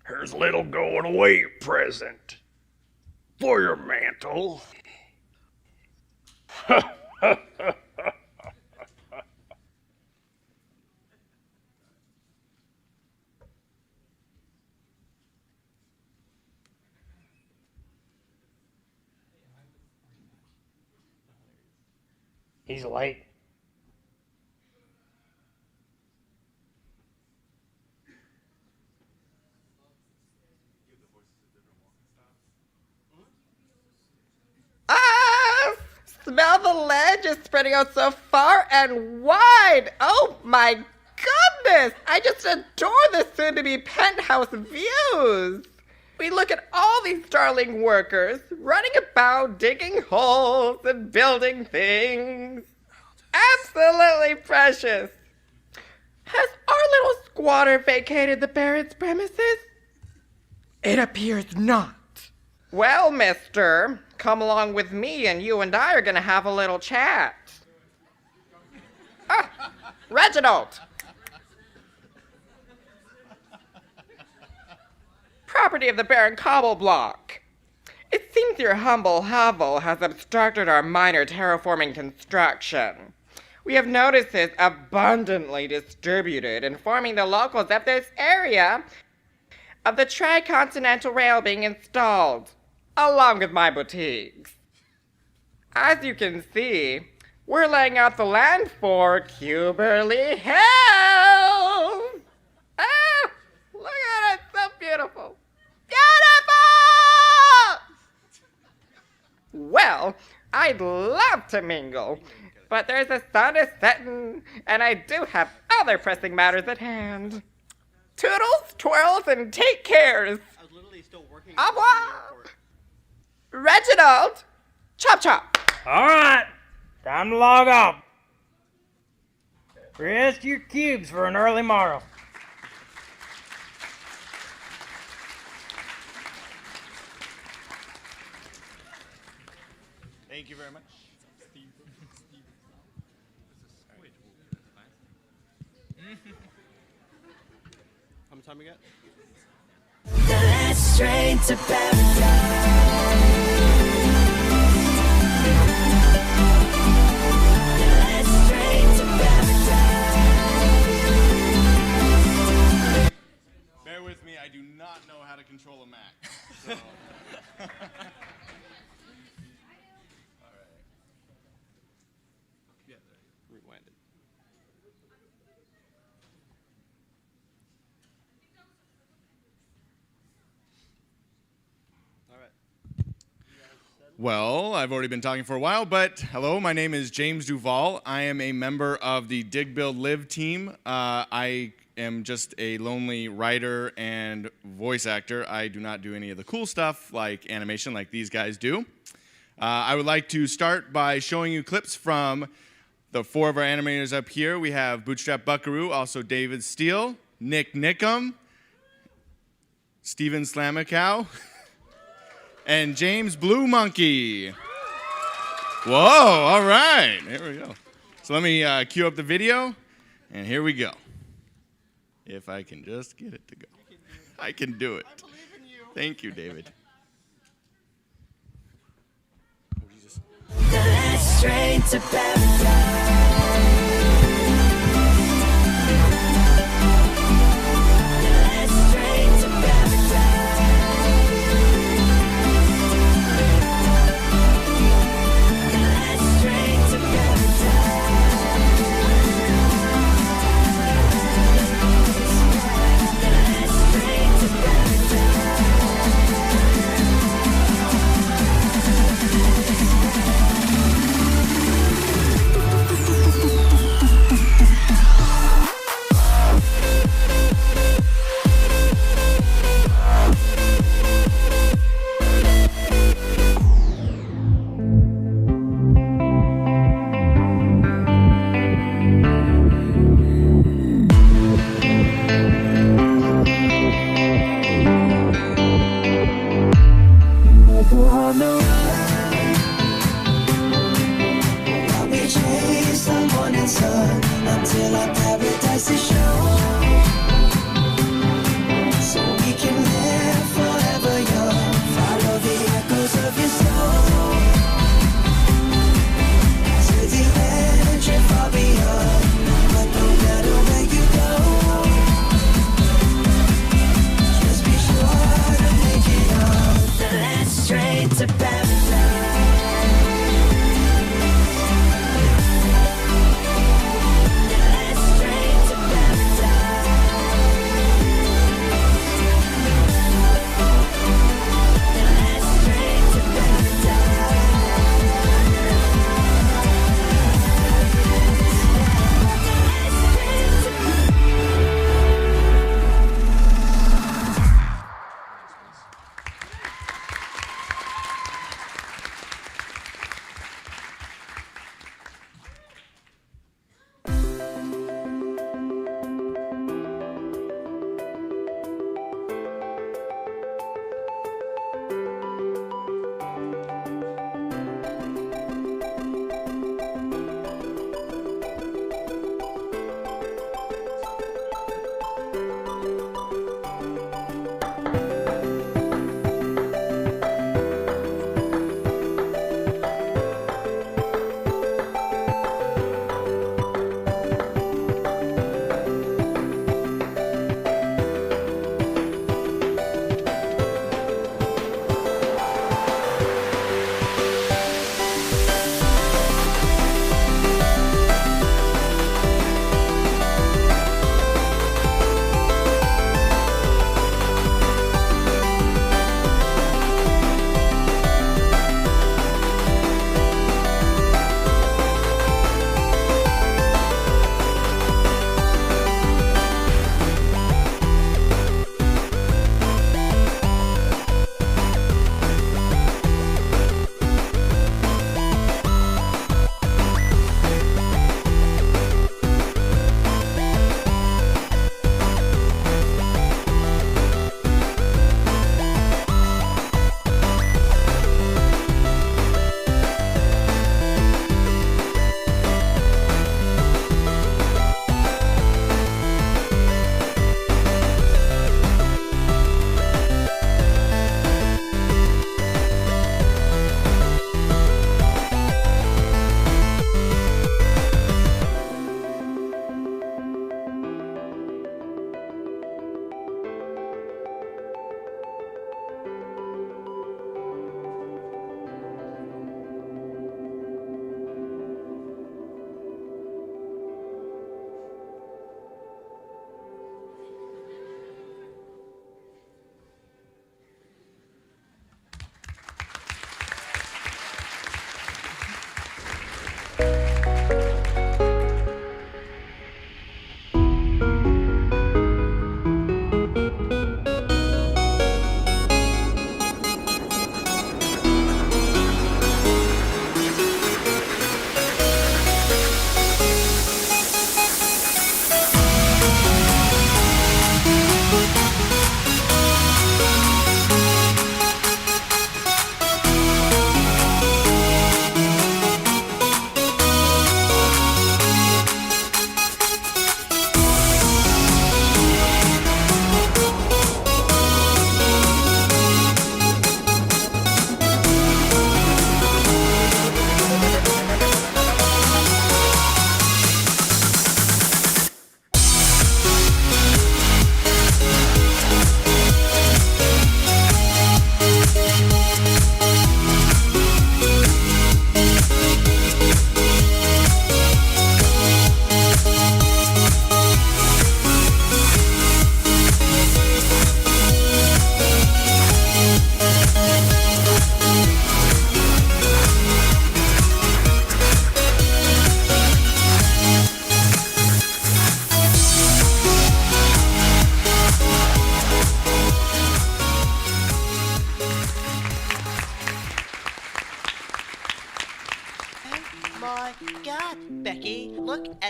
Here's a little going away present for your mantle. He's late. Ah! Smell the ledges spreading out so far and wide. Oh my goodness! I just adore the soon-to-be penthouse views. We look at all these darling workers running about, digging holes and building things. Absolutely precious. Has our little squatter vacated the Baron's premises? It appears not. Well, mister, come along with me and you and I are gonna have a little chat. Ah, Reginald! Property of the Baron Cobbleblock. It seems your humble hovel has obstructed our minor terraforming construction. We have notices abundantly distributed informing the locals of this area of the Tricontinental Rail being installed, along with my boutiques. As you can see, we're laying out the land for Cuberly Hills! Ah! Look at it, so beautiful! Beautiful! Well, I'd love to mingle, but there's the sun is setting, and I do have other pressing matters at hand. Toodles, twirls, and take cares. I was literally still working. Au revoir. Reginald, chop chop. All right, time to log off. Rest your cubes for an early morrow. Thank you very much. How much time we got? The last train to paradise. The last train to paradise. Bear with me, I do not know how to control a Mac. So. Yeah, there. Rewind it. All right. Well, I've already been talking for a while, but hello, my name is James Duval. I am a member of the Dig Build Live team. I am just a lonely writer and voice actor. I do not do any of the cool stuff like animation like these guys do. I would like to start by showing you clips from the four of our animators up here. We have Bootstrap Buckaroo, also David Steele, Nick Nickum, Steven Slamacow, and James Blue Monkey. Whoa, all right, here we go. So let me cue up the video, and here we go. If I can just get it to go. I can do it. I believe in you. Thank you, David. Oh, Jesus. The last train to paradise. The last train to paradise. The last train to paradise.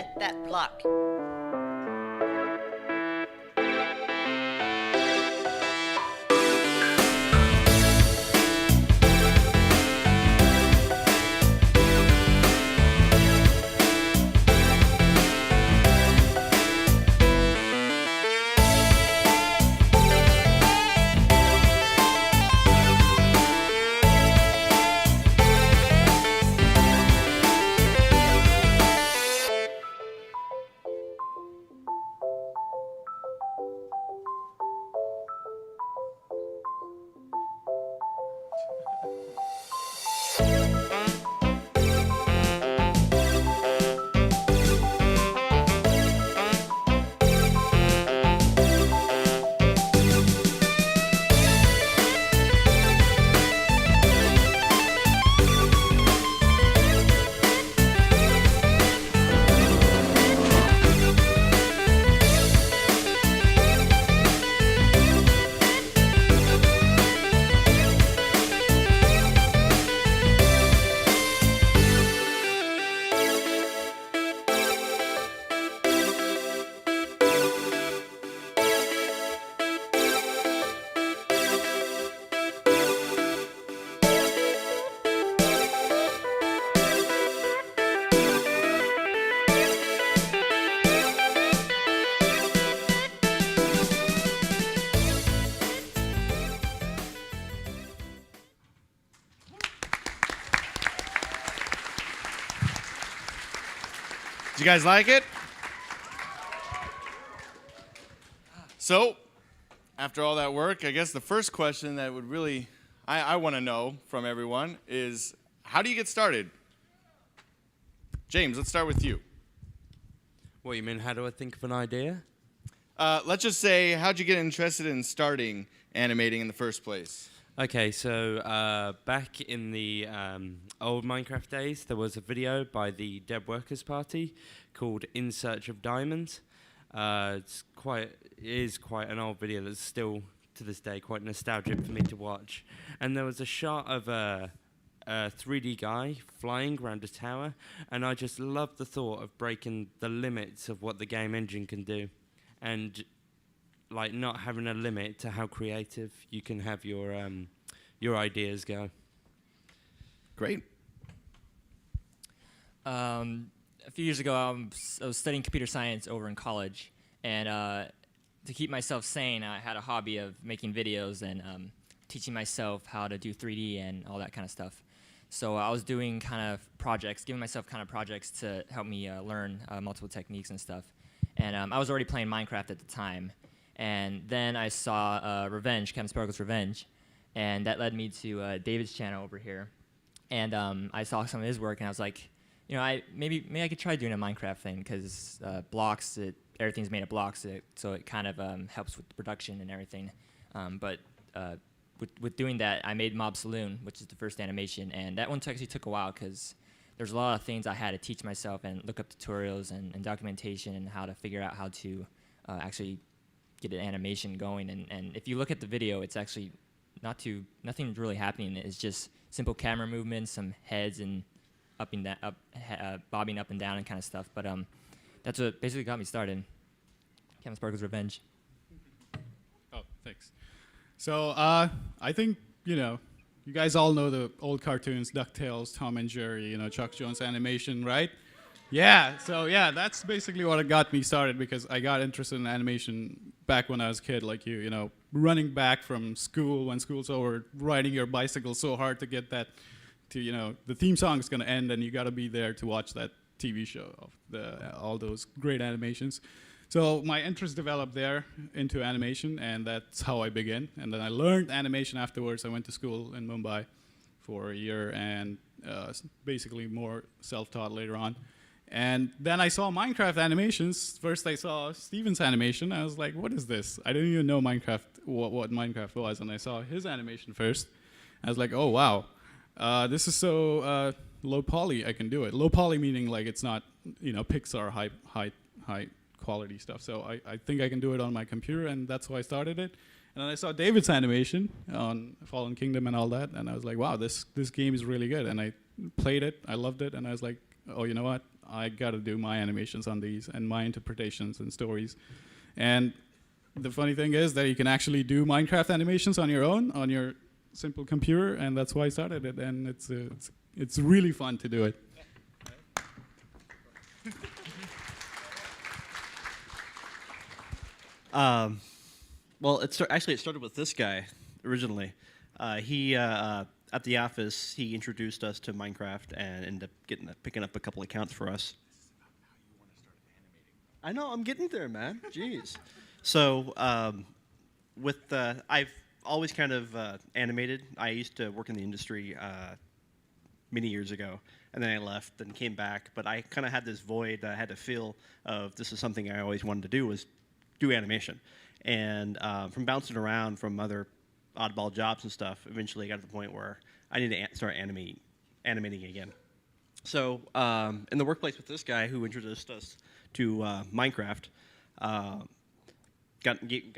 at that block. Did you guys like it? So, after all that work, I guess the first question that would really, I want to know from everyone is, how do you get started? James, let's start with you. What, you mean, how do I think of an idea? Let's just say, how'd you get interested in starting animating in the first place? Okay, so back in the old Minecraft days, there was a video by the Dead Workers Party called In Search of Diamonds. It is quite an old video that's still, to this day, quite nostalgic for me to watch. And there was a shot of a 3D guy flying around a tower, and I just loved the thought of breaking the limits of what the game engine can do. And like not having a limit to how creative you can have your ideas go. Great. A few years ago, I was studying computer science over in college, and to keep myself sane, I had a hobby of making videos and teaching myself how to do 3D and all that kind of stuff. So I was doing kind of projects, giving myself kind of projects to help me learn multiple techniques and stuff. And I was already playing Minecraft at the time. And then I saw Revenge, Kevin Sparkle's Revenge, and that led me to David's channel over here. And I saw some of his work, and I was like, you know, maybe I could try doing a Minecraft thing, because blocks, everything's made of blocks, so it kind of helps with the production and everything. But with doing that, I made Mob Saloon, which is the first animation, and that one actually took a while, because there's a lot of things I had to teach myself and look up tutorials and documentation and how to figure out how to actually get an animation going. And if you look at the video, it's actually nothing really happening. It's just simple camera movements, some heads and up and down, bobbing up and down and kind of stuff. But that's what basically got me started. Kevin Sparkle's Revenge. Oh, thanks. So I think, you guys all know the old cartoons, DuckTales, Tom and Jerry, Chuck Jones animation, right? Yeah, so yeah, that's basically what got me started, because I got interested in animation back when I was a kid, like you, running back from school when school's over, riding your bicycle so hard to get that to, the theme song is going to end and you got to be there to watch that TV show of all those great animations. So my interest developed there into animation, and that's how I began. And then I learned animation afterwards. I went to school in Mumbai for a year, and basically more self-taught later on. And then I saw Minecraft animations. First I saw Steven's animation. I was like, what is this? I didn't even know Minecraft, what Minecraft was. And I saw his animation first. I was like, oh, wow. This is so low poly, I can do it. Low poly meaning like it's not, Pixar high quality stuff. So I think I can do it on my computer, and that's why I started it. And then I saw David's animation on Fallen Kingdom and all that, and I was like, wow, this game is really good. And I played it, I loved it, and I was like, oh, you know what? I got to do my animations on these and my interpretations and stories. And the funny thing is that you can actually do Minecraft animations on your own, on your simple computer, and that's why I started it. And it's really fun to do it. Well, actually it started with this guy originally. He at the office he introduced us to Minecraft and ended up picking up a couple accounts for us. I know, I'm getting there, man. Jeez. So I've always kind of animated. I used to work in the industry many years ago, and then I left and came back. But I kind of had this void that I had to fill of this is something I always wanted to do was do animation. And from bouncing around from other oddball jobs and stuff, eventually I got to the point where I need to start animating again. So in the workplace with this guy who introduced us to Minecraft, got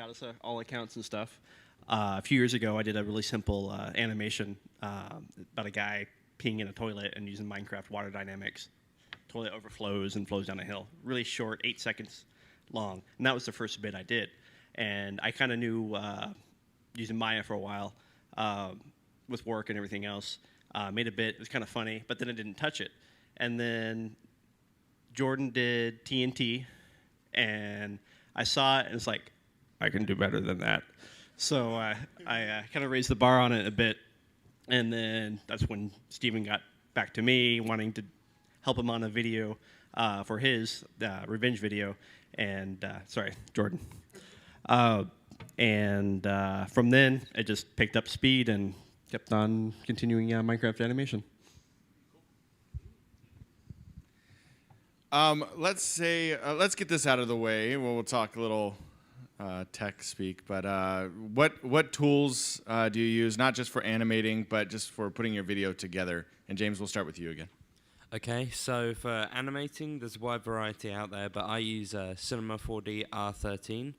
us all accounts and stuff. A few years ago, I did a really simple animation about a guy peeing in a toilet and using Minecraft water dynamics. Toilet overflows and flows down a hill. Really short, 8 seconds long. And that was the first bit I did. And I kind of knew using Maya for a while with work and everything else. Made a bit. It was kind of funny, but then I didn't touch it. And then Jordan did TNT, and I saw it, and it's like, I can do better than that. So I kind of raised the bar on it a bit, and then that's when Steven got back to me, wanting to help him on a video for his revenge video, and sorry, Jordan. And from then, it just picked up speed and kept on continuing Minecraft animation. Let's get this out of the way. We'll talk a little tech speak, but what tools do you use, not just for animating, but just for putting your video together? And James, we'll start with you again. Okay, so for animating, there's a wide variety out there, but I use Cinema 4D R13,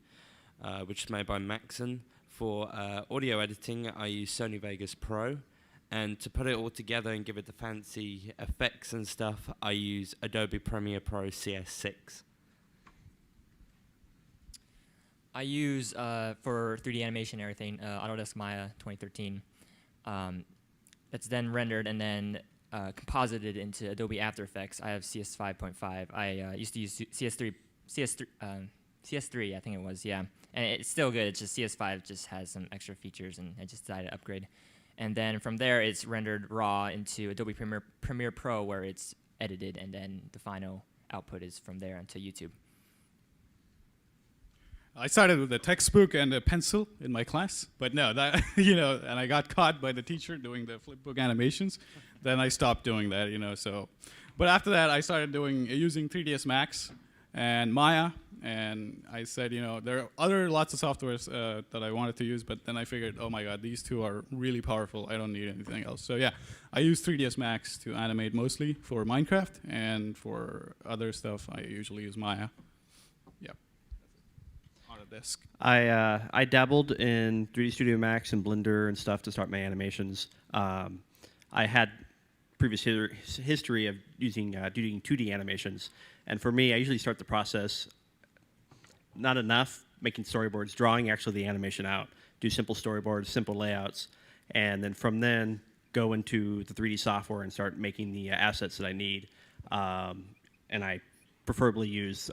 which is made by Maxon. For audio editing, I use Sony Vegas Pro. And to put it all together and give it the fancy effects and stuff, I use Adobe Premiere Pro CS6. I use, for 3D animation and everything, Autodesk Maya 2013. It's then rendered and then composited into Adobe After Effects. I have CS 5.5. I used to use CS3, I think it was, yeah. And it's still good, it's just CS5 just has some extra features, and I just decided to upgrade. And then from there, it's rendered raw into Adobe Premiere Pro, where it's edited, and then the final output is from there onto YouTube. I started with a textbook and a pencil in my class, but no, that and I got caught by the teacher doing the flipbook animations. Then I stopped doing that, So, but after that, I started using 3ds Max and Maya, and I said, there are lots of softwares that I wanted to use, but then I figured, oh my God, these two are really powerful. I don't need anything else. So yeah, I use 3ds Max to animate mostly for Minecraft, and for other stuff, I usually use Maya. Yep. Autodesk. I dabbled in 3D Studio Max and Blender and stuff to start my animations. I had previous history of doing 2D animations, and for me, I usually start the process not enough making storyboards, drawing actually the animation out, do simple storyboards, simple layouts, and then from then go into the 3D software and start making the assets that I need. And I preferably use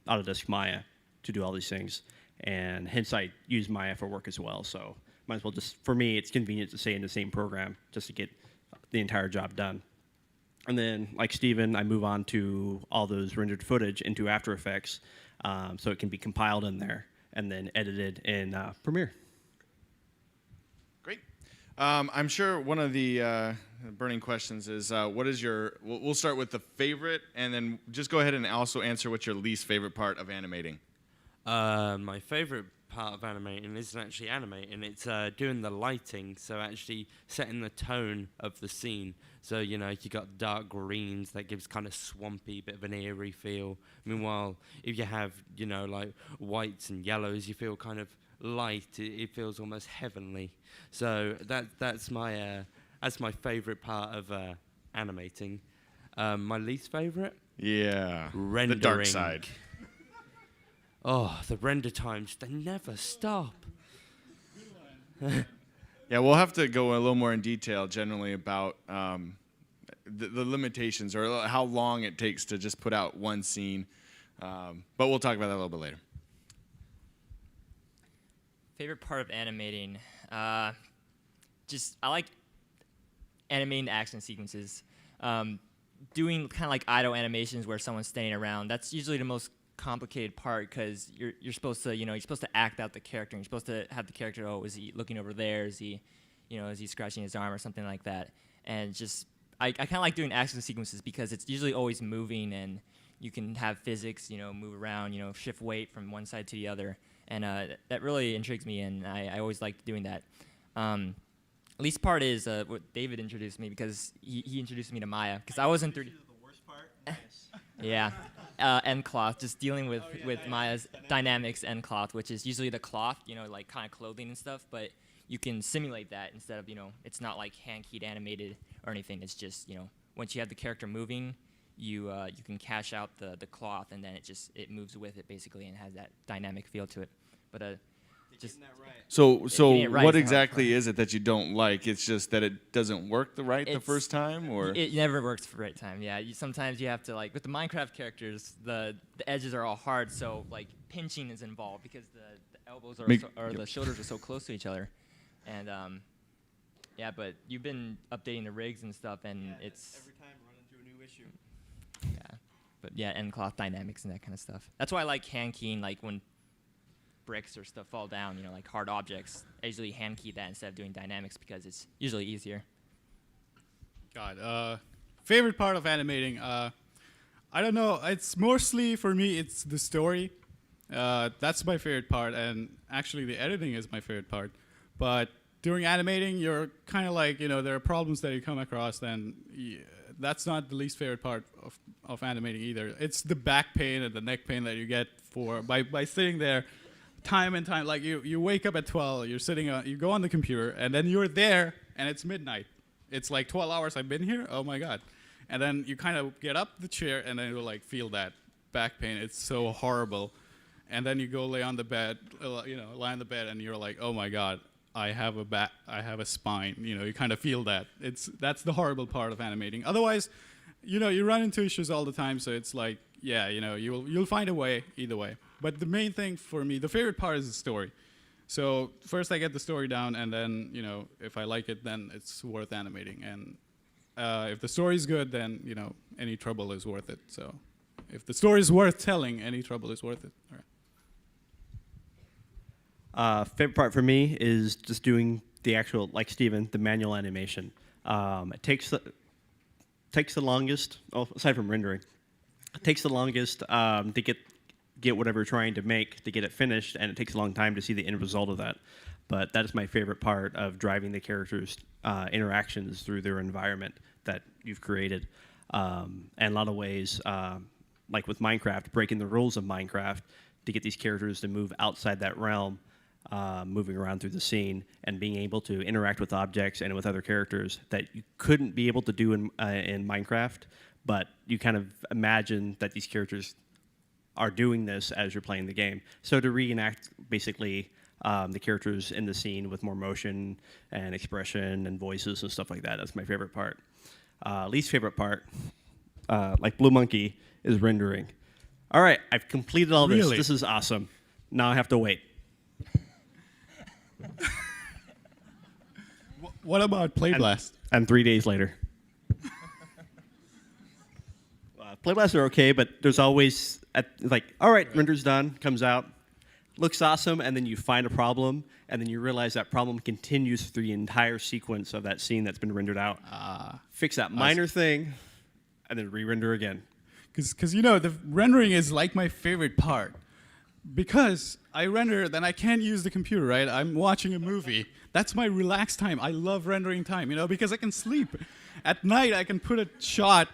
Autodesk Maya to do all these things, and hence I use Maya for work as well. So might as well for me, it's convenient to stay in the same program just to get the entire job done. And then, like Steven, I move on to all those rendered footage into After Effects, so it can be compiled in there and then edited in Premiere. Great. I'm sure one of the burning questions is, what is your, we'll start with the favorite, and then just go ahead and also answer what's your least favorite part of animating. My favorite part of animating isn't actually animating, it's doing the lighting, so actually setting the tone of the scene. So, you got dark greens, that gives kind of swampy, bit of an eerie feel. Meanwhile, if you have, like whites and yellows, you feel kind of light, it feels almost heavenly. So that's my favorite part of animating. My least favorite Yeah. Rendering. The dark side. Oh, the render times, they never stop. Yeah, we'll have to go a little more in detail generally about the limitations or how long it takes to just put out one scene. But we'll talk about that a little bit later. Favorite part of animating? I like animating action sequences. Doing kind of like idle animations where someone's standing around. That's usually the most complicated part because you're supposed to you're supposed to act out the character. You're supposed to have the character. Oh, is he looking over there? Is he is he scratching his arm or something like that? And just I kind of like doing action sequences because it's usually always moving and you can have physics move around shift weight from one side to the other. And that really intrigues me, and I always liked doing that. Least part is what David introduced me because he introduced me to Maya because I wasn't 3D. The worst part? Yeah, end cloth, just dealing with Maya's dynamics end cloth, which is usually the cloth, like kind of clothing and stuff, but you can simulate that instead of it's not like hand keyed animated or anything. It's just once you have the character moving, you can cash out the cloth and then it moves with it basically and has that dynamic feel to it. But just So getting it right what is the hard exactly part. is it that you don't like? It's just that it doesn't work the first time, or it never works the right time. Yeah, sometimes you have to with the Minecraft characters, the edges are all hard, so like pinching is involved because the elbows or the shoulders are so close to each other, and yeah. But you've been updating the rigs and stuff, and it's every time running through a new issue. yeah. But yeah, end cloth dynamics and that kind of stuff. That's why I like hand keying, like when bricks or stuff fall down, like hard objects. I usually hand key that instead of doing dynamics because it's usually easier. God, favorite part of animating? I don't know. It's mostly for me. It's the story. That's my favorite part, and actually the editing is my favorite part. But during animating, you're kind of like there are problems that you come across. Then that's not the least favorite part of animating either. It's the back pain and the neck pain that you get by sitting there. Time and time, like you wake up at 12, you're sitting you go on the computer, and then you're there, and it's midnight. It's like 12 hours I've been here, oh my God. And then you kind of get up the chair, and then you like feel that back pain. It's so horrible. And then you go lay on the bed, lie on the bed, and you're like, oh my God, I have a spine. You kind of feel that. That's the horrible part of animating. Otherwise, you run into issues all the time, so it's like, yeah, you'll find a way either way. But the main thing for me, the favorite part is the story. So first I get the story down, and then if I like it, then it's worth animating. And if the story is good, then any trouble is worth it. So if the story is worth telling, any trouble is worth it. All right. Favorite part for me is just doing the actual, like Steven, the manual animation. It takes the longest, aside from rendering, it takes the longest to get whatever you're trying to make to get it finished, and it takes a long time to see the end result of that. But that is my favorite part of driving the characters' interactions through their environment that you've created. And a lot of ways, like with Minecraft, breaking the rules of Minecraft to get these characters to move outside that realm, moving around through the scene, and being able to interact with objects and with other characters that you couldn't be able to do in Minecraft, but you kind of imagine that these characters are doing this as you're playing the game. So to reenact basically the characters in the scene with more motion and expression and voices and stuff like that, that's my favorite part. Least favorite part, like Blue Monkey, is rendering. All right, I've completed all this. Really? This is awesome. Now I have to wait. What about Playblast? And 3 days later. Playblasts are okay, but there's always, all right, render's done, comes out, looks awesome, and then you find a problem, and then you realize that problem continues through the entire sequence of that scene that's been rendered out. Fix that minor thing, and then re-render again. Because the rendering is like my favorite part. Because I render, then I can't use the computer, right? I'm watching a movie. That's my relaxed time. I love rendering time, because I can sleep. At night, I can put a shot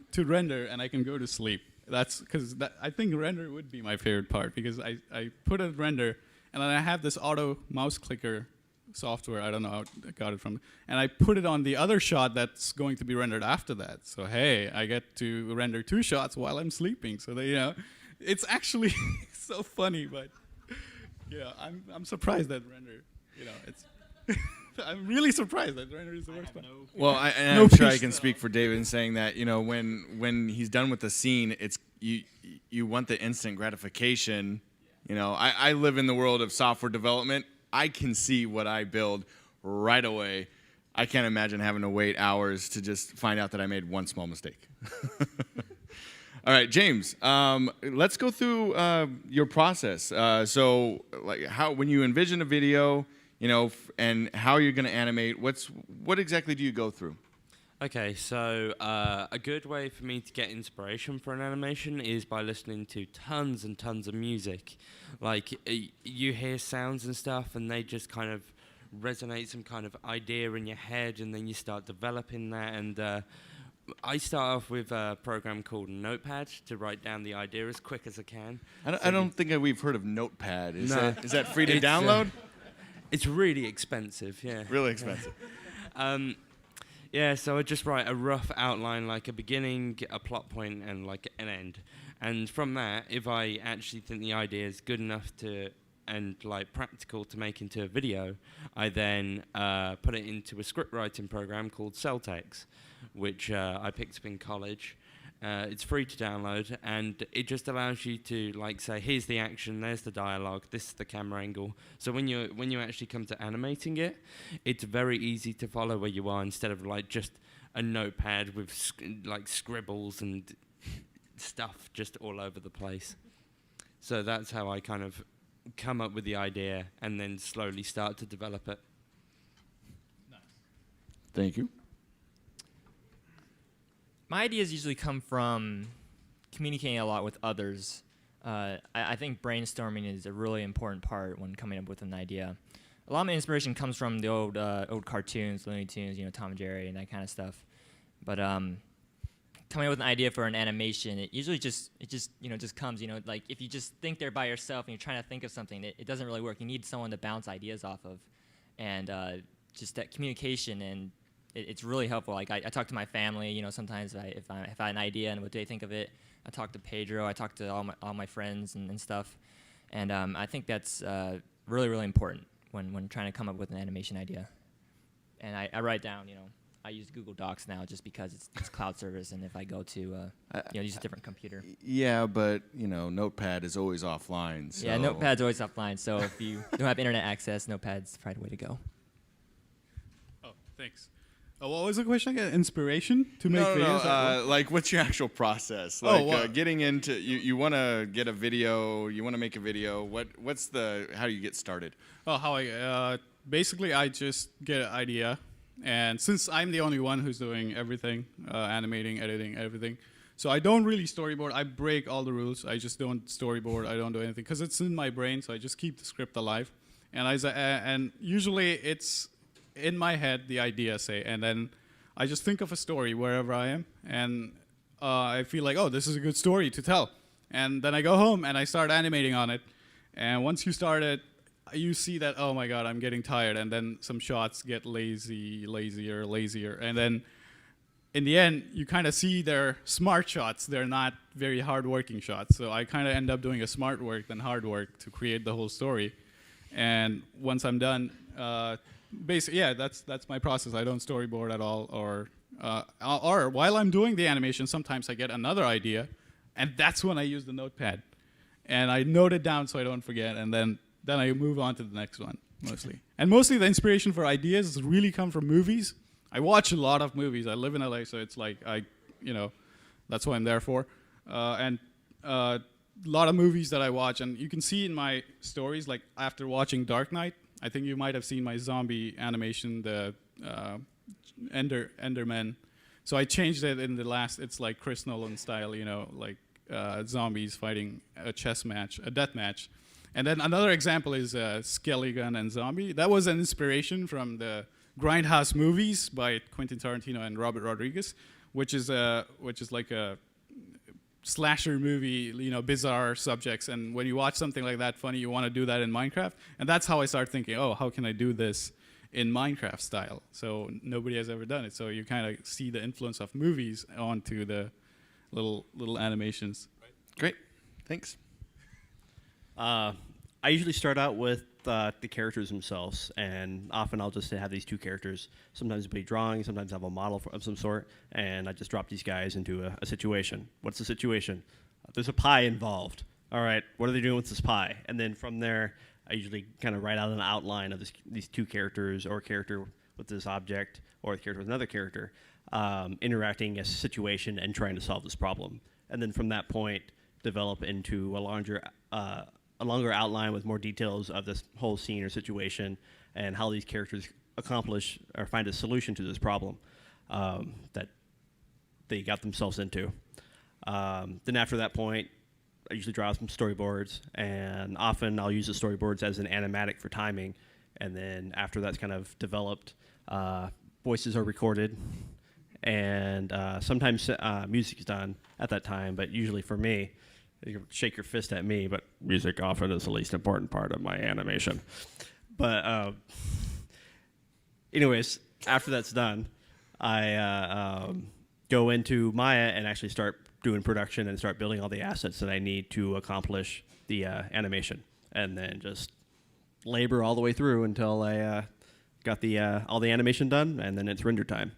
to render, and I can go to sleep. That's because I think render would be my favorite part, because I put a render, and then I have this auto mouse clicker software. I don't know how I got it from. And I put it on the other shot that's going to be rendered after that. So hey, I get to render 2 shots while I'm sleeping. So that, it's actually so funny, but I'm surprised that render, it's. I'm really surprised that render is the worst part. Well, I'm No sure I peace. can speak for David in saying that when he's done with the scene, it's you want the instant gratification. I live in the world of software development. I can see what I build right away. I can't imagine having to wait hours to just find out that I made one small mistake. All right, James, let's go through your process. So, like, when you envision a video, and how you're going to animate, what exactly do you go through? Okay, so a good way for me to get inspiration for an animation is by listening to tons and tons of music. Like, you hear sounds and stuff, and they just kind of resonate some kind of idea in your head, and then you start developing that. And I start off with a program called Notepad to write down the idea as quick as I can. I don't think we've heard of Notepad. Is that free to It's, download? It's really expensive, yeah. Really expensive. Yeah, so I just write a rough outline, like a beginning, a plot point, and like an end. And from that, if I actually think the idea is good enough and like practical to make into a video, I then put it into a script writing program called Celtex, which I picked up in college. It's free to download, and it just allows you to like say, here's the action, there's the dialogue, this is the camera angle. So when you actually come to animating it, it's very easy to follow where you are instead of like just a notepad with like scribbles and stuff just all over the place. So that's how I kind of come up with the idea and then slowly start to develop it. Thank you. My ideas usually come from communicating a lot with others. I think brainstorming is a really important part when coming up with an idea. A lot of my inspiration comes from the old cartoons, Looney Tunes, Tom and Jerry and that kind of stuff. But coming up with an idea for an animation, it usually just comes. Like if you just think there by yourself and you're trying to think of something, it doesn't really work. You need someone to bounce ideas off of, and just that communication and it's really helpful. Like I talk to my family, sometimes if I have an idea and what they think of it. I talk to Pedro. I talk to all my friends and stuff. And I think that's really, really important when trying to come up with an animation idea. And I write down, I use Google Docs now just because it's cloud service, and if I go to use a different computer. Yeah, but Notepad is always offline. So. Yeah, Notepad's always offline. So if you don't have internet access, Notepad's probably the way to go. Oh, thanks. What was the question again? Inspiration to make videos? No. Like, what's your actual process? Like, getting into you want to get a video. You want to make a video. How do you get started? Oh, how I basically I just get an idea, and since I'm the only one who's doing everything, animating, editing, everything, so I don't really storyboard. I break all the rules. I just don't storyboard. I don't do anything because it's in my brain. So I just keep the script alive, and usually it's in my head, the idea, say, and then I just think of a story wherever I am, and I feel like, oh, this is a good story to tell. And then I go home and I start animating on it. And once you start it, you see that, oh my God, I'm getting tired. And then some shots get lazier. And then in the end, you kind of see they're smart shots. They're not very hard-working shots. So I kind of end up doing a smart work than hard work to create the whole story. And once I'm done, basically, yeah, that's my process. I don't storyboard at all, or while I'm doing the animation, sometimes I get another idea, and that's when I use the notepad, and I note it down so I don't forget, and then I move on to the next one mostly. And mostly the inspiration for ideas really come from movies. I watch a lot of movies. I live in LA, so it's like that's what I'm there for, and a lot of movies that I watch, and you can see in my stories, like after watching Dark Knight. I think you might have seen my zombie animation, the Enderman. So I changed it in the last. It's like Chris Nolan style, like zombies fighting a chess match, a death match. And then another example is Skelly Gun and Zombie. That was an inspiration from the Grindhouse movies by Quentin Tarantino and Robert Rodriguez, which is like a slasher movie, bizarre subjects, and when you watch something like that funny, you want to do that in Minecraft, and that's how I start thinking, oh, how can I do this in Minecraft style. So nobody has ever done it. So you kind of see the influence of movies onto the little animations. Great. Thanks. I usually start out with the characters themselves, and often I'll just have these two characters. Sometimes it'll be drawing, sometimes I have a model of some sort, and I just drop these guys into a situation. What's the situation? There's a pie involved. All right, what are they doing with this pie? And then from there, I usually kind of write out an outline of these two characters, or a character with this object, or a character with another character, interacting a situation and trying to solve this problem. And then from that point, develop into a longer outline with more details of this whole scene or situation and how these characters accomplish or find a solution to this problem that they got themselves into. Then after that point, I usually draw some storyboards, and often I'll use the storyboards as an animatic for timing. And then after that's kind of developed, voices are recorded, and sometimes music is done at that time. But usually for me, you can shake your fist at me, but music often is the least important part of my animation. But anyways, after that's done, I go into Maya and actually start doing production and start building all the assets that I need to accomplish the animation, and then just labor all the way through until I got all the animation done, and then it's render time.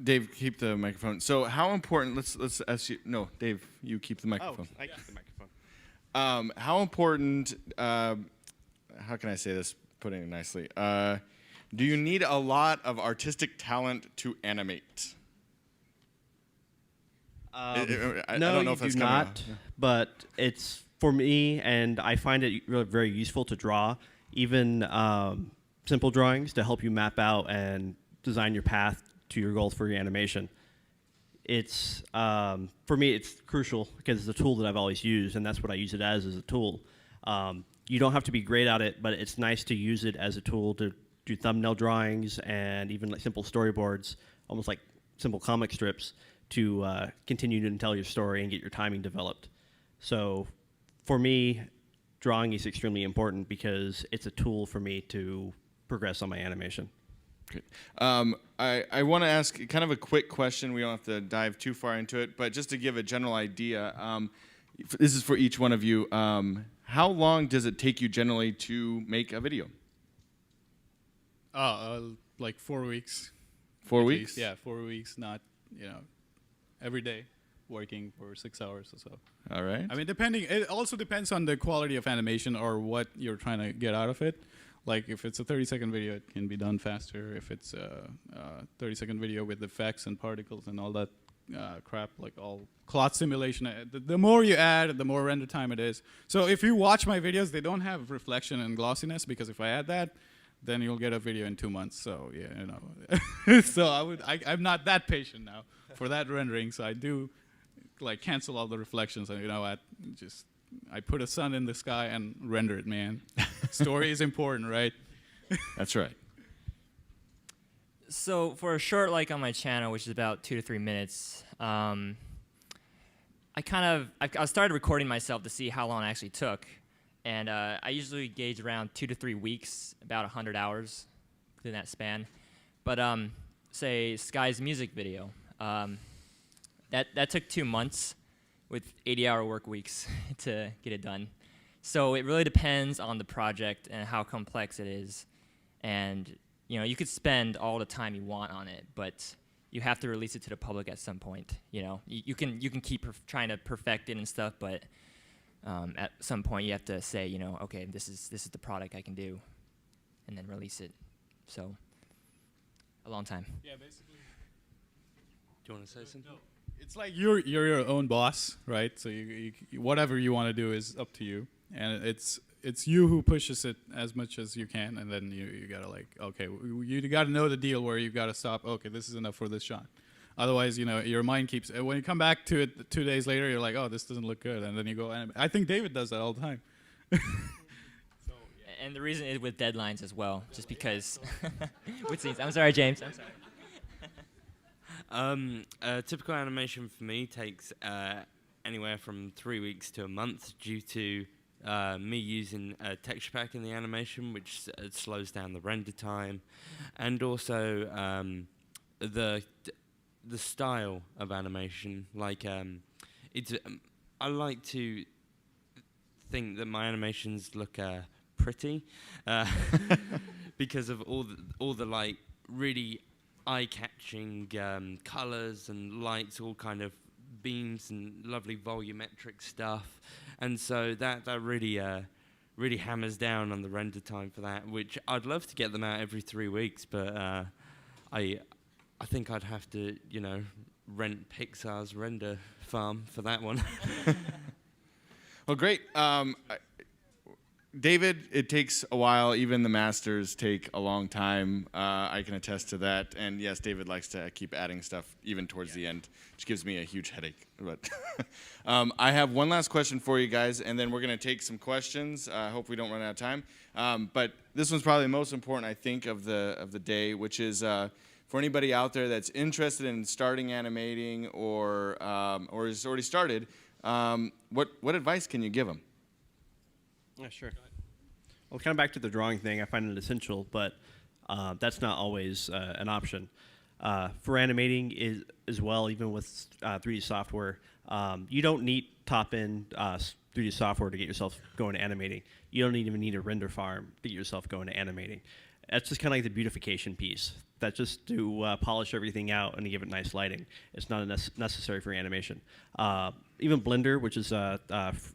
Dave, keep the microphone. So how important, let's ask you, no, Dave, you keep the microphone. Oh, I keep the microphone. How important, how can I say this, putting it nicely, do you need a lot of artistic talent to animate? I don't know if that's you do not, but it's, for me, and I find it really very useful to draw, even simple drawings to help you map out and design your path to your goals for your animation. It's, for me, it's crucial because it's a tool that I've always used, and that's what I use it as a tool. You don't have to be great at it, but it's nice to use it as a tool to do thumbnail drawings and even like simple storyboards, almost like simple comic strips, to continue to tell your story and get your timing developed. So for me, drawing is extremely important because it's a tool for me to progress on my animation. Great. I want to ask kind of a quick question. We don't have to dive too far into it, but just to give a general idea, this is for each one of you. How long does it take you generally to make a video? Like 4 weeks. 4 at weeks? least. Yeah, 4 weeks, not, every day working for 6 hours or so. All right. I mean, it also depends on the quality of animation or what you're trying to get out of it. Like if it's a 30-second video, it can be done faster. If it's a 30-second video with effects and particles and all that crap, like all cloth simulation, the more you add, the more render time it is. So if you watch my videos, they don't have reflection and glossiness, because if I add that, then you'll get a video in 2 months. So yeah, so I'm not that patient now for that rendering. So I do like cancel all the reflections, and I put a sun in the sky and render it, man. Story is important, right? That's right. So for a short like on my channel, which is about 2 to 3 minutes, I started recording myself to see how long it actually took. And I usually gauge around 2 to 3 weeks, about 100 hours within that span. But say Sky's music video, that took 2 months with 80-hour work weeks to get it done. So it really depends on the project and how complex it is. And you could spend all the time you want on it, but you have to release it to the public at some point. You can keep trying to perfect it and stuff, but at some point you have to say, okay, this is the product I can do, and then release it. So a long time. Yeah, basically. Do you want to say something? No. It's like you're your own boss, right? So you whatever you want to do is up to you, and it's you who pushes it as much as you can, and then you gotta you gotta know the deal where you gotta stop. Okay, this is enough for this shot. Otherwise, your mind keeps. When you come back to it 2 days later, you're like, oh, this doesn't look good, and then you go. I think David does that all the time. And the reason is with deadlines as well, just because. Which scenes? I'm sorry, James. I'm sorry. A typical animation for me takes anywhere from 3 weeks to a month due to me using a texture pack in the animation, which slows down the render time, and also the style of animation. Like it's I like to think that my animations look pretty because of all the like really eye-catching colors and lights, all kind of beams and lovely volumetric stuff, and so that really hammers down on the render time for that, which I'd love to get them out every 3 weeks, but I think I'd have to, rent Pixar's render farm for that one. Well, great. David, it takes a while. Even the masters take a long time. I can attest to that. And yes, David likes to keep adding stuff even towards the end, which gives me a huge headache. But I have one last question for you guys, and then we're going to take some questions. I hope we don't run out of time. But this one's probably the most important, I think, of the day, which is for anybody out there that's interested in starting animating or has already started. What advice can you give them? Yeah, sure. Well, kind of back to the drawing thing, I find it essential, but that's not always an option. For animating as well, even with 3D software, you don't need top-end 3D software to get yourself going to animating. You don't even need a render farm to get yourself going to animating. That's just kind of like the beautification piece. That's just to polish everything out and to give it nice lighting. It's not necessary for animation. Even Blender, which is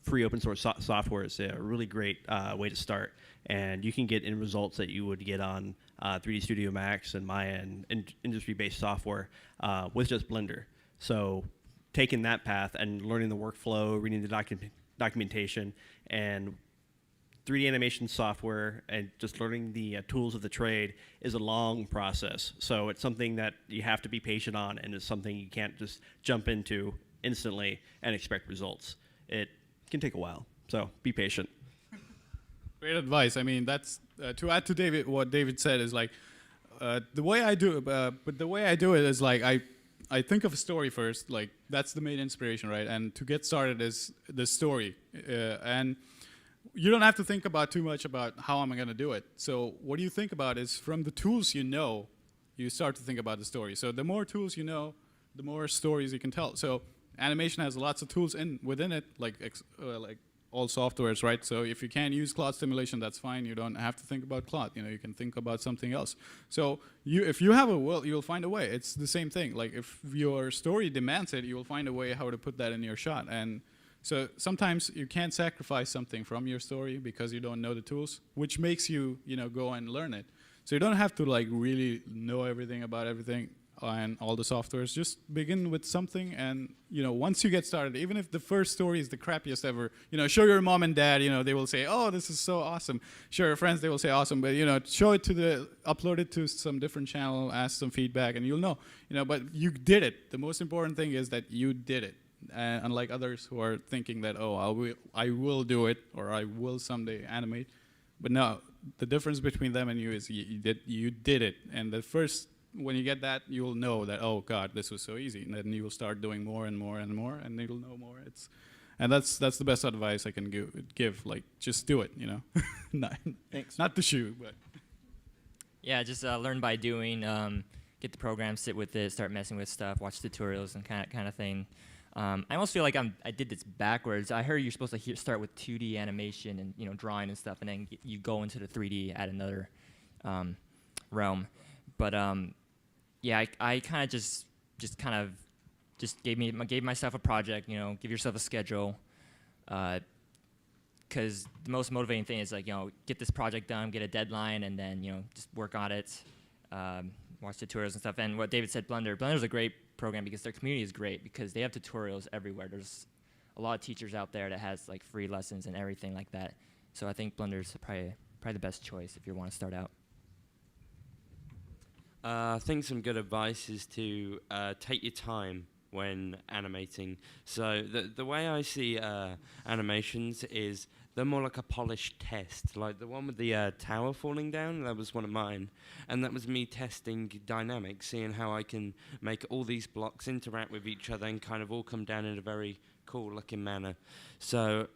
free open source software, is a really great way to start. And you can get end results that you would get on 3D Studio Max and Maya and industry-based software with just Blender. So taking that path and learning the workflow, reading the documentation, and 3D animation software and just learning the tools of the trade is a long process. So it's something that you have to be patient on, and it's something you can't just jump into instantly and expect results. It can take a while, so be patient. Great advice. I mean, that's to add to David. What David said is like the way I do it. But the way I do it is like I think of a story first. Like that's the main inspiration, right? And to get started is the story, and you don't have to think about too much about how am I going to do it. So what you think about is from the tools you start to think about the story. So the more tools you know, the more stories you can tell. So animation has lots of tools within it, like all softwares, right? So if you can't use cloud simulation, that's fine. You don't have to think about cloud. You can think about something else. So if you have a will, you'll find a way. It's the same thing. Like if your story demands it, you will find a way how to put that in your shot. And so sometimes you can't sacrifice something from your story because you don't know the tools, which makes you, go and learn it. So you don't have to like really know everything about everything and all the softwares. Just begin with something, and once you get started, even if the first story is the crappiest ever, show your mom and dad. They will say, "Oh, this is so awesome." Show your friends, they will say, "Awesome." But show it upload it to some different channel, ask some feedback, and you'll know. But you did it. The most important thing is that you did it. Unlike others who are thinking that, I will do it, or I will someday animate. But no, the difference between them and you is you did it. And when you get that, you'll know that, oh God, this was so easy. And then you will start doing more and more and more, and you'll know more. And that's the best advice I can give. Like, just do it, Thanks. Not to shoot, but. Yeah, just learn by doing. Get the program, sit with it, start messing with stuff, watch tutorials and kind of thing. I almost feel like I did this backwards. I heard you're supposed to start with 2D animation and drawing and stuff, and then you go into the 3D at another realm. But yeah, I kind of just gave myself a project. Give yourself a schedule, because the most motivating thing is like get this project done, get a deadline, and then just work on it, watch tutorials and stuff. And what David said, Blender's a great program because their community is great because they have tutorials everywhere. There's a lot of teachers out there that has like free lessons and everything like that. So I think Blender's probably the best choice if you want to start out. I think some good advice is to take your time when animating. So the way I see animations is they're more like a polished test. Like the one with the tower falling down, that was one of mine. And that was me testing dynamics, seeing how I can make all these blocks interact with each other and kind of all come down in a very cool looking manner. So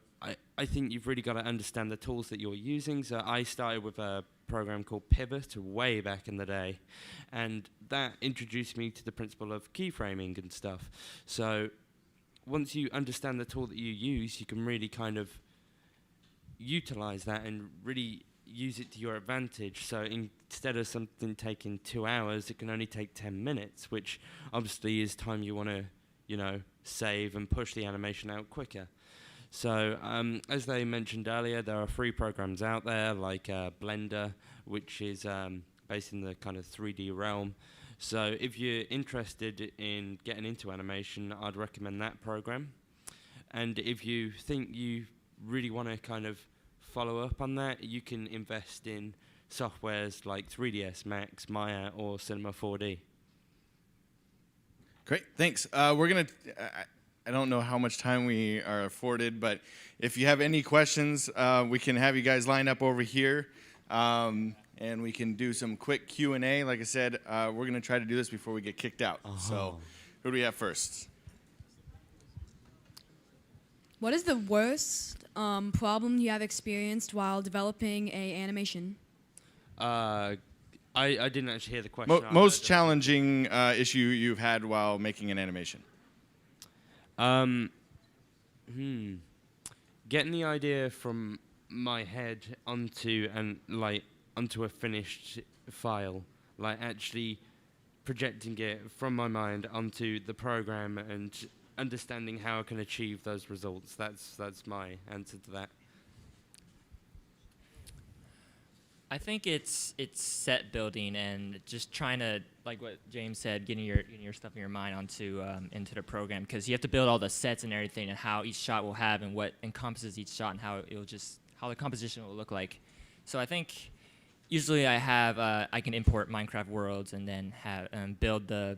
I I think you've really got to understand the tools that you're using. So I started with a program called Pivot way back in the day, and that introduced me to the principle of keyframing and stuff. So once you understand the tool that you use, you can really kind of utilize that and really use it to your advantage. So instead of something taking 2 hours, it can only take 10 minutes, which obviously is time you want to, save and push the animation out quicker. So as they mentioned earlier, there are free programs out there like Blender, which is based in the kind of 3D realm. So if you're interested in getting into animation, I'd recommend that program. And if you think you really want to kind of follow up on that, you can invest in softwares like 3ds Max, Maya, or Cinema 4D. Great, thanks. We're gonna. I don't know how much time we are afforded, but if you have any questions, we can have you guys line up over here, and we can do some quick Q&A. Like I said, we're gonna try to do this before we get kicked out. So, who do we have first? What is the worst problem you have experienced while developing a animation? I didn't actually hear the question. Most challenging issue you've had while making an animation? Getting the idea from my head onto a finished file, like actually projecting it from my mind onto the program and understanding how I can achieve those results. That's my answer to that. I think it's set building and just trying to, like what James said, getting your stuff in your mind onto into the program, because you have to build all the sets and everything and how each shot will have and what encompasses each shot and how the composition will look like. So I think usually I can import Minecraft worlds and then have build the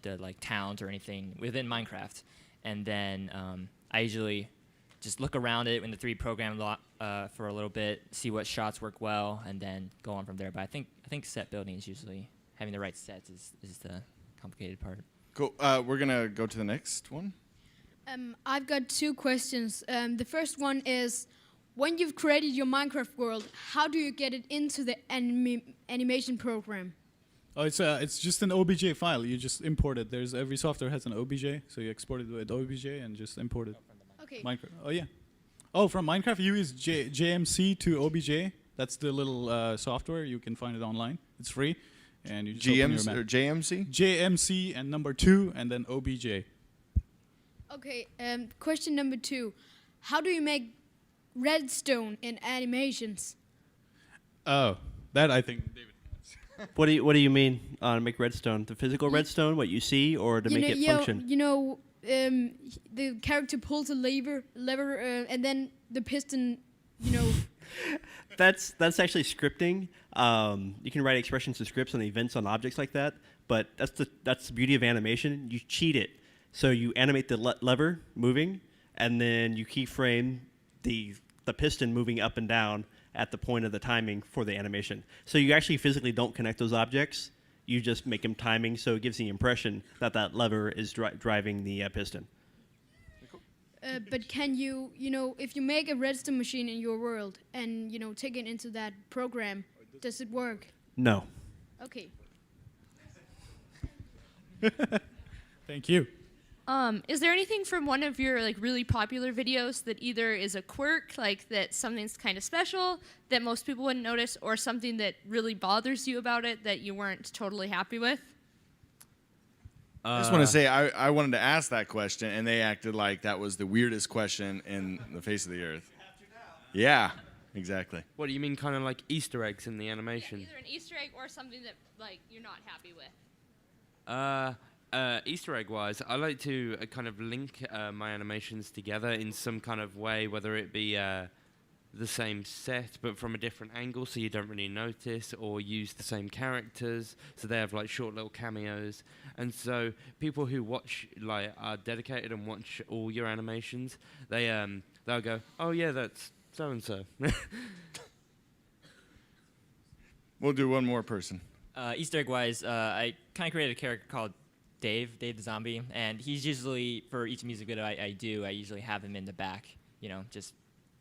like towns or anything within Minecraft, and then I usually just look around it in the 3D program for a little bit, see what shots work well, and then go on from there. But I think set building is usually having the right sets is the complicated part. Cool. We're gonna go to the next one. I've got 2 questions. The first one is, when you've created your Minecraft world, how do you get it into the animation program? Oh, it's just an OBJ file. You just import it. Every software has an OBJ, so you export it with OBJ and just import it. Okay. Minecraft. Oh yeah. Oh, from Minecraft you use JMC to OBJ. That's the little software. You can find it online. It's free, and you just open your map. Or JMC? JMC and number 2 and then OBJ. Okay. Question number 2: how do you make redstone in animations? Oh, that I think David. What do you mean make redstone? The physical redstone, what you see, or to make it function? The character pulls a lever, and then the piston, That's actually scripting. You can write expressions to scripts and events on objects like that. But that's the beauty of animation. You cheat it. So you animate the lever moving, and then you keyframe the piston moving up and down at the point of the timing for the animation. So you actually physically don't connect those objects. You just make them timing, so it gives the impression that lever is driving the piston. But can you, if you make a redstone machine in your world and, take it into that program, does it work? No. Okay. Thank you. Is there anything from one of your really popular videos that either is a quirk, like that something's kind of special that most people wouldn't notice, or something that really bothers you about it that you weren't totally happy with? I just want to say I wanted to ask that question, and they acted like that was the weirdest question in the face of the earth. Yeah, exactly. What do you mean, kind of like Easter eggs in the animation? Yeah, either an Easter egg or something that you're not happy with. Easter egg wise, I like to kind of link my animations together in some kind of way, whether it be the same set but from a different angle so you don't really notice, or use the same characters so they have short little cameos. And so people who watch are dedicated and watch all your animations, they'll go, oh yeah, that's so and so. We'll do one more person. Easter egg wise, I kind of created a character called Dave the Zombie, and he's usually, for each music video I usually have him in the back, just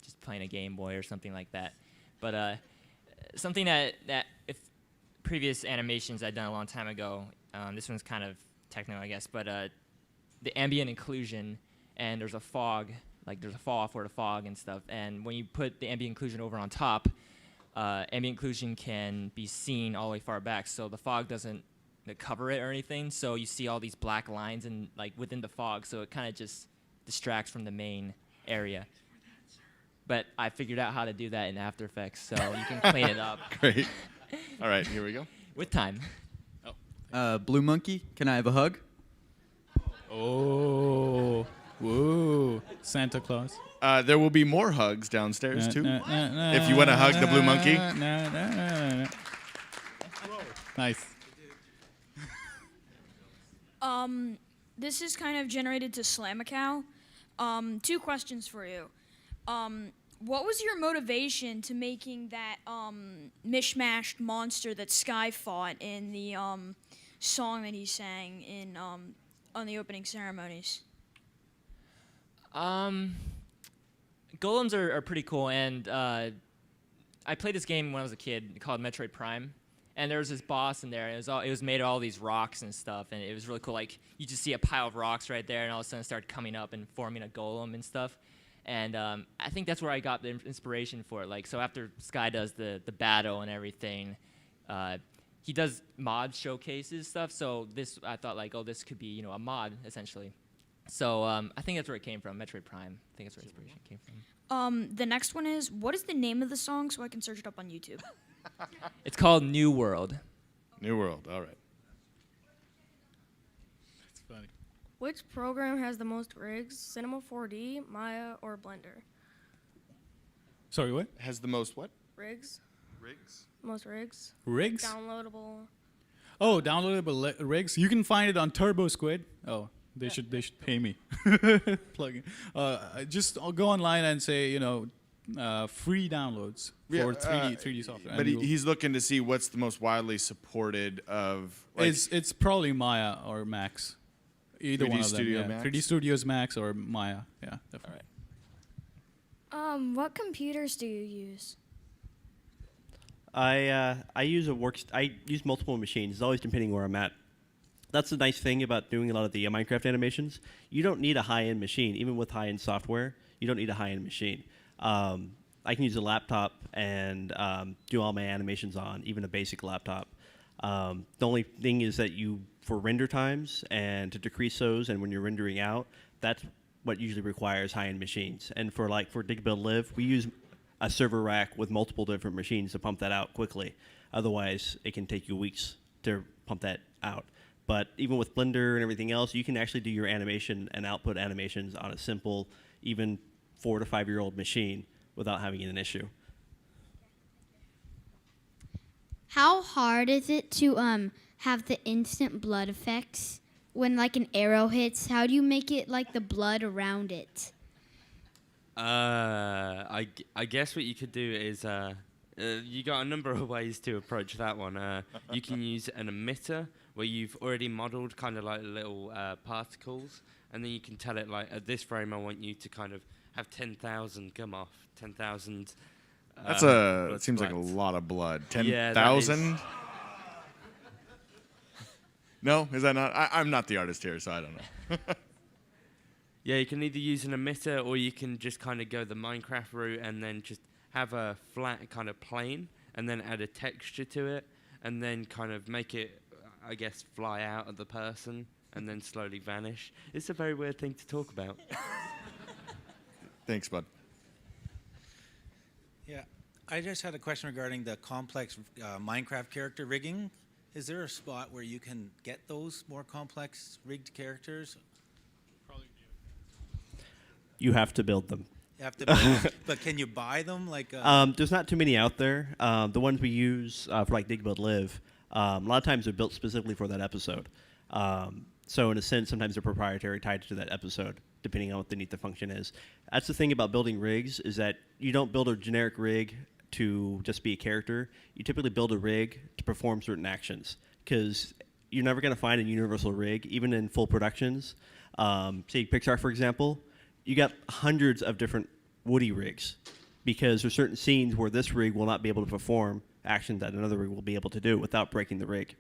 just playing a Game Boy or something like that. But something that if previous animations I'd done a long time ago, this one's kind of technical, I guess, but the ambient occlusion, and there's a fog, like there's a fall off or a fog and stuff, and when you put the ambient occlusion over on top, ambient occlusion can be seen all the way far back, so the fog doesn't cover it or anything, so you see all these black lines and like within the fog, so it kind of just distracts from the main area. But I figured out how to do that in After Effects, so you can clean it up. Great. All right, here we go. With time. Blue Monkey, can I have a hug? Oh, whoa, Santa Claus. There will be more hugs downstairs too. If you want to hug the blue monkey. Nice. This is kind of generated to Slamacow. 2 questions for you. What was your motivation to making that mishmashed monster that Sky fought in the song that he sang in on the opening ceremonies? Golems are pretty cool, and I played this game when I was a kid called Metroid Prime, and there was this boss in there, and it was made of all these rocks and stuff, and it was really cool. Like, you just see a pile of rocks right there, and all of a sudden it started coming up and forming a golem and stuff. And I think that's where I got the inspiration for it. Like, so after Sky does the battle and everything, he does mod showcases stuff. So this, I thought like, oh, this could be, a mod essentially. So I think that's where it came from, Metroid Prime. I think that's where inspiration came from. The next one is, what is the name of the song so I can search it up on YouTube? It's called New World. New World, all right. That's funny. Which program has the most rigs, Cinema 4D, Maya, or Blender? Sorry, what? Has the most what? Rigs. Rigs? Most rigs. Rigs? Downloadable. Oh, downloadable rigs. You can find it on Turbo Squid. Oh, they should pay me. Plug in. I'll go online and say free downloads for 3D software. But he's looking to see what's the most widely supported of. Like, it's probably Maya or Max. Either 3D one of them. Studio Yeah. Max? 3D Studios Max or Maya. Yeah, definitely. What computers do you use? I use I use multiple machines. It's always depending where I'm at. That's the nice thing about doing a lot of the Minecraft animations. You don't need a high-end machine, even with high-end software. You don't need a high-end machine. I can use a laptop and do all my animations on, even a basic laptop. The only thing is that for render times and to decrease those, and when you're rendering out, that's what usually requires high-end machines. And for Dig Build Live, we use a server rack with multiple different machines to pump that out quickly. Otherwise, it can take you weeks to pump that out. But even with Blender and everything else, you can actually do your animation and output animations on a simple, even 4 to 5 year old machine without having an issue. How hard is it to have the instant blood effects when like an arrow hits? How do you make it like the blood around it? I guess what you could do is you got a number of ways to approach that one. You can use an emitter where you've already modeled kind of like little particles, and then you can tell it like at this frame I want you to kind of have 10,000 come off, 10,000. That seems like a lot of blood. 10,000? No, is that not? I'm not the artist here, so I don't know. Yeah, you can either use an emitter or you can just kind of go the Minecraft route and then just have a flat kind of plane and then add a texture to it and then kind of make it, I guess, fly out of the person and then slowly vanish. It's a very weird thing to talk about. Thanks, bud. Yeah, I just had a question regarding the complex Minecraft character rigging. Is there a spot where you can get those more complex rigged characters? You have to build them. You have to build them, but can you buy them? There's not too many out there. The ones we use for like Dig Build Live, a lot of times they're built specifically for that episode. So in a sense, sometimes they're proprietary, tied to that episode, depending on what the function is. That's the thing about building rigs, is that you don't build a generic rig to just be a character. You typically build a rig to perform certain actions, because you're never going to find a universal rig, even in full productions. Say Pixar, for example, you got hundreds of different woody rigs, because there's certain scenes where this rig will not be able to perform actions that another rig will be able to do without breaking the rig.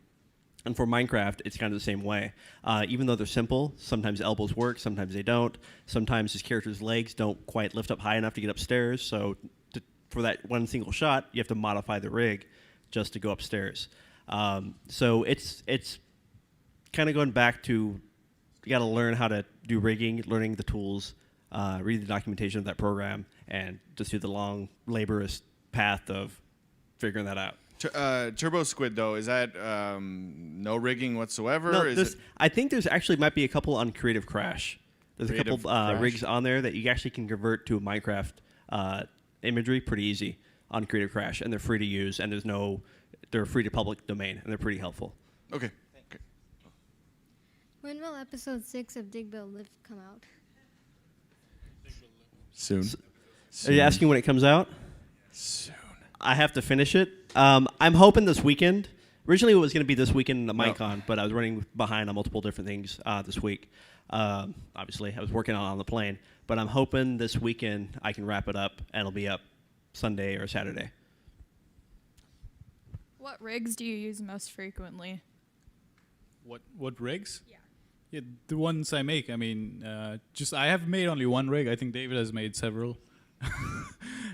And for Minecraft, it's kind of the same way. Even though they're simple, sometimes elbows work, sometimes they don't. Sometimes his character's legs don't quite lift up high enough to get upstairs. So for that one single shot, you have to modify the rig just to go upstairs. So it's kind of going back to, you got to learn how to do rigging, learning the tools, read the documentation of that program, and just do the long, laborious path of figuring that out. Turbo Squid, though, is that no rigging whatsoever? No, I think there's actually might be a couple on Creative Crash. There's a couple rigs on there that you actually can convert to a Minecraft imagery pretty easy on Creative Crash, and they're free to use, and they're free to public domain, and they're pretty helpful. Okay. When will episode 6 of Dig Build Live come out? Soon. Are you asking when it comes out? Soon. I have to finish it. I'm hoping this weekend. Originally, it was going to be this weekend in the MINECON, but I was running behind on multiple different things this week. Obviously, I was working on the plane, but I'm hoping this weekend I can wrap it up, and it'll be up Sunday or Saturday. What rigs do you use most frequently? What rigs? Yeah, the ones I make. I mean, I have made only one rig. I think David has made several.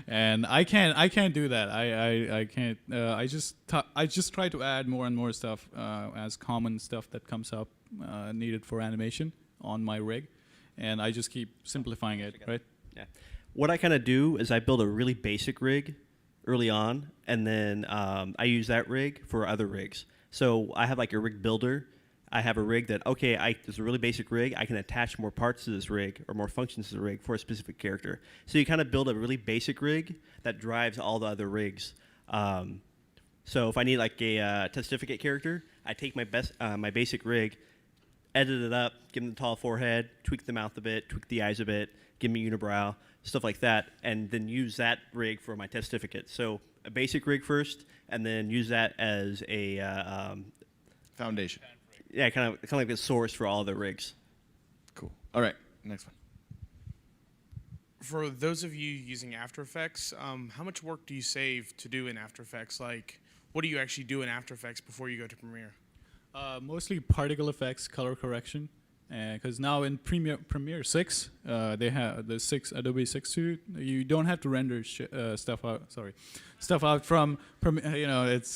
And I can't do that. I can't. I just try to add more and more stuff as common stuff that comes up needed for animation on my rig, and I just keep simplifying it. Right? Yeah. What I kind of do is I build a really basic rig early on, and then I use that rig for other rigs. So I have like a rig builder. I have a rig that, it's a really basic rig. I can attach more parts to this rig or more functions to the rig for a specific character. So you kind of build a really basic rig that drives all the other rigs. So if I need like a testificate character, I take my basic rig, edit it up, give them the tall forehead, tweak the mouth a bit, tweak the eyes a bit, give me unibrow, stuff like that, and then use that rig for my testificate. So a basic rig first, and then use that as a foundation. Yeah, kind of like a source for all the rigs. Cool. All right, next one. For those of you using After Effects, how much work do you save to do in After Effects? Like, what do you actually do in After Effects before you go to Premiere? Mostly particle effects, color correction, because now in Premiere 6, they have the Adobe 6 suite. You don't have to render stuff out from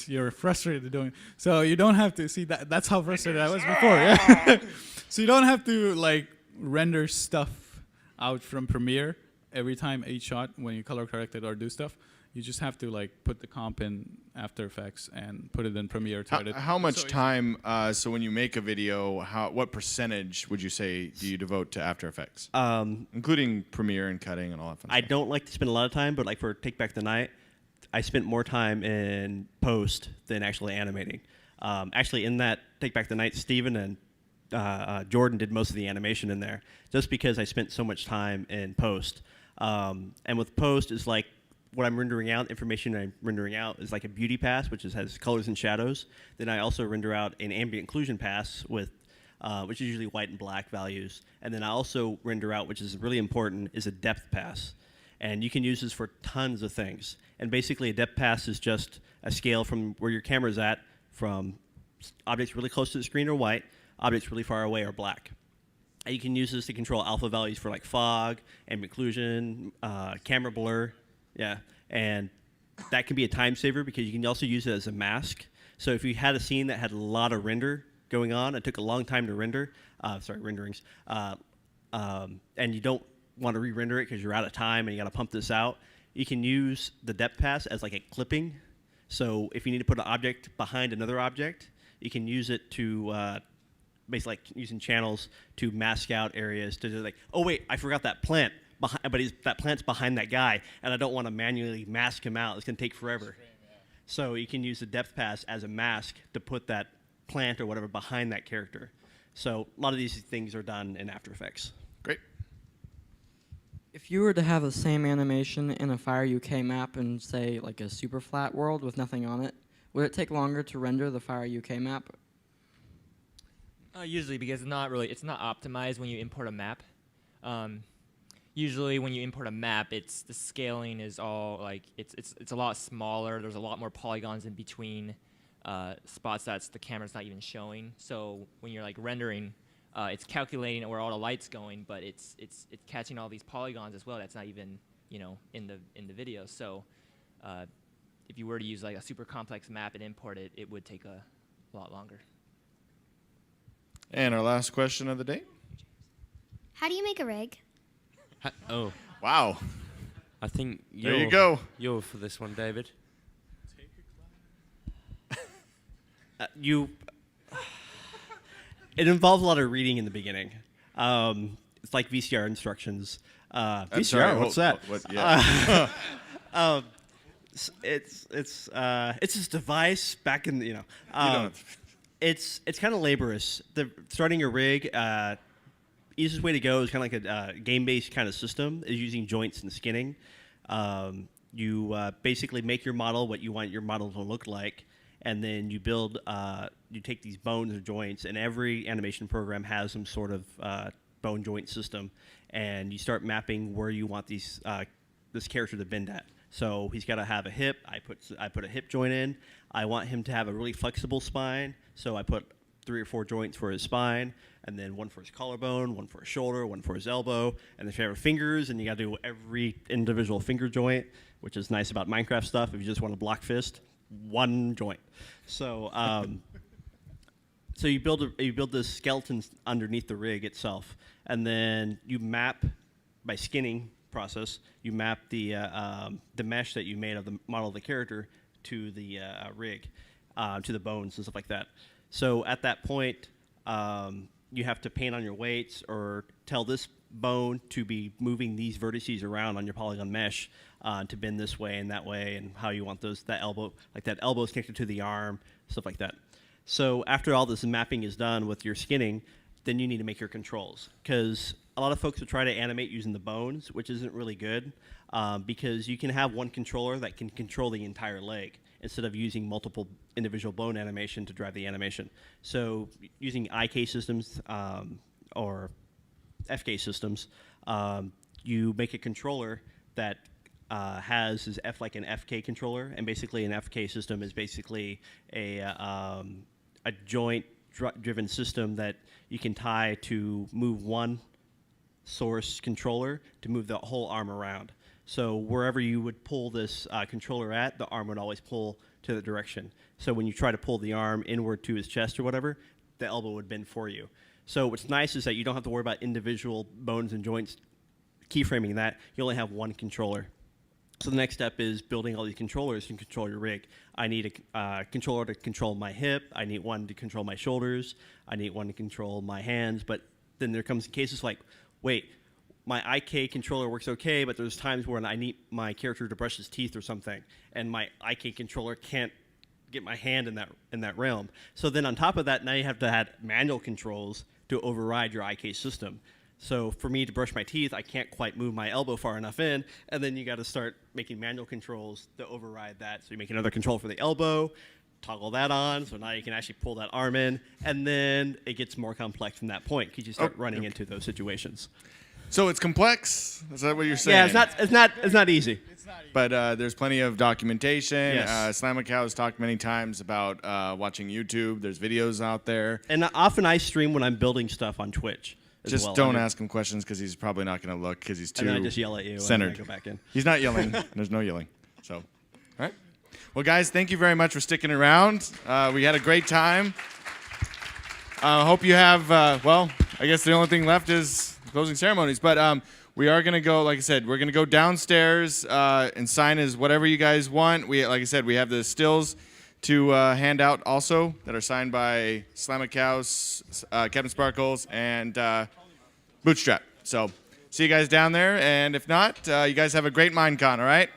you're frustrated doing. So you don't have to see that. That's how frustrated I was before. Yeah. So you don't have to like render stuff out from Premiere every time each shot when you color correct it or do stuff. You just have to like put the comp in After Effects and put it in Premiere to edit. How much time? So when you make a video, what percentage would you say do you devote to After Effects, including Premiere and cutting and all that fun stuff? I don't like to spend a lot of time, but like for Take Back the Night, I spent more time in post than actually animating. Actually, in that Take Back the Night, Steven and Jordan did most of the animation in there, just because I spent so much time in post. And with post, is like what I'm rendering out, information I'm rendering out is like a beauty pass, which has colors and shadows. Then I also render out an ambient occlusion pass with, which is usually white and black values. And then I also render out, which is really important, is a depth pass. And you can use this for tons of things. And basically a depth pass is just a scale from where your camera's at, from objects really close to the screen are white, objects really far away are black. And you can use this to control alpha values for like fog, ambient occlusion, camera blur. Yeah, and that can be a time saver because you can also use it as a mask. So if you had a scene that had a lot of render going on, it took a long time to render, renderings, and you don't want to re-render it because you're out of time and you got to pump this out, you can use the depth pass as like a clipping. So if you need to put an object behind another object, you can use it to basically like using channels to mask out areas to like, oh wait, I forgot that plant. But that plant's behind that guy, and I don't want to manually mask him out. It's going to take forever. So you can use the depth pass as a mask to put that plant or whatever behind that character. So a lot of these things are done in After Effects. Great. If you were to have the same animation in a Fire UK map and say like a super flat world with nothing on it, would it take longer to render the Fire UK map? Usually, because it's not optimized when you import a map. usually when you import a map, it's the scaling is all like it's a lot smaller. There's a lot more polygons in between spots that's the camera's not even showing. So when you're like rendering, it's calculating where all the light's going, but it's catching all these polygons as well. That's not even in the video. So if you were to use like a super complex map and import it, it would take a lot longer. And our last question of the day. How do you make a rig? Oh. Wow. I think There you go. You're for this one, David. It involves a lot of reading in the beginning. It's like VCR instructions. VCR, sorry, what's what- that? what- yeah. It's this device back in don't- it's kind of laborious. Starting a rig, easiest way to go is kind of like a game-based kind of system is using joints and skinning. You basically make your model what you want your model to look like, and then you build. You take these bones or joints, and every animation program has some sort of bone joint system, and you start mapping where you want these this character to bend at. So he's got to have a hip. I put a hip joint in. I want him to have a really flexible spine, so I put 3 or 4 joints for his spine, and then one for his collarbone, one for his shoulder, one for his elbow, and then if you have fingers, and you got to do every individual finger joint, which is nice about Minecraft stuff. If you just want to block fist, one joint. So so you build this skeleton underneath the rig itself, and then you map by skinning process. You map the mesh that you made of the model of the character to the rig, to the bones and stuff like that. So at that point, you have to paint on your weights or tell this bone to be moving these vertices around on your polygon mesh to bend this way and that way, and how you want that elbow is connected to the arm, stuff like that. So after all this mapping is done with your skinning, then you need to make your controls, because a lot of folks will try to animate using the bones, which isn't really good, because you can have one controller that can control the entire leg instead of using multiple individual bone animation to drive the animation. So using IK systems or FK systems, you make a controller that has like an FK controller, and basically an FK system is basically a joint-driven system that you can tie to move one source controller to move the whole arm around. So wherever you would pull this controller at, the arm would always pull to the direction. So when you try to pull the arm inward to his chest or whatever, the elbow would bend for you. So what's nice is that you don't have to worry about individual bones and joints keyframing that. You only have one controller. So the next step is building all these controllers to control your rig. I need a controller to control my hip. I need one to control my shoulders. I need one to control my hands. But then there comes cases like, wait, my IK controller works okay, but there's times when I need my character to brush his teeth or something, and my IK controller can't get my hand in that realm. So then on top of that, now you have to add manual controls to override your IK system. So for me to brush my teeth, I can't quite move my elbow far enough in, and then you got to start making manual controls to override that. So you make another control for the elbow, toggle that on, so now you can actually pull that arm in, and then it gets more complex from that point because you start running into those situations. So it's complex. Is that what you're saying? Yeah, it's not easy. But there's plenty of documentation. Yes. Slamacow has talked many times about watching YouTube. There's videos out there. And often I stream when I'm building stuff on Twitch. Just don't ask him questions because he's probably not going to look because he's too And then I just yell at you centered. and then I go back in. He's not yelling. There's no yelling. So, all right. Well, guys, thank you very much for sticking around. We had a great time. Hope you have, well, I guess the only thing left is closing ceremonies. But we are going to go, like I said, we're going to go downstairs and sign as whatever you guys want. Like I said, we have the stills to hand out also that are signed by Slamacow, Captain Sparkles, and Bootstrap. So see you guys down there. And if not, you guys have a great MINECON, all right?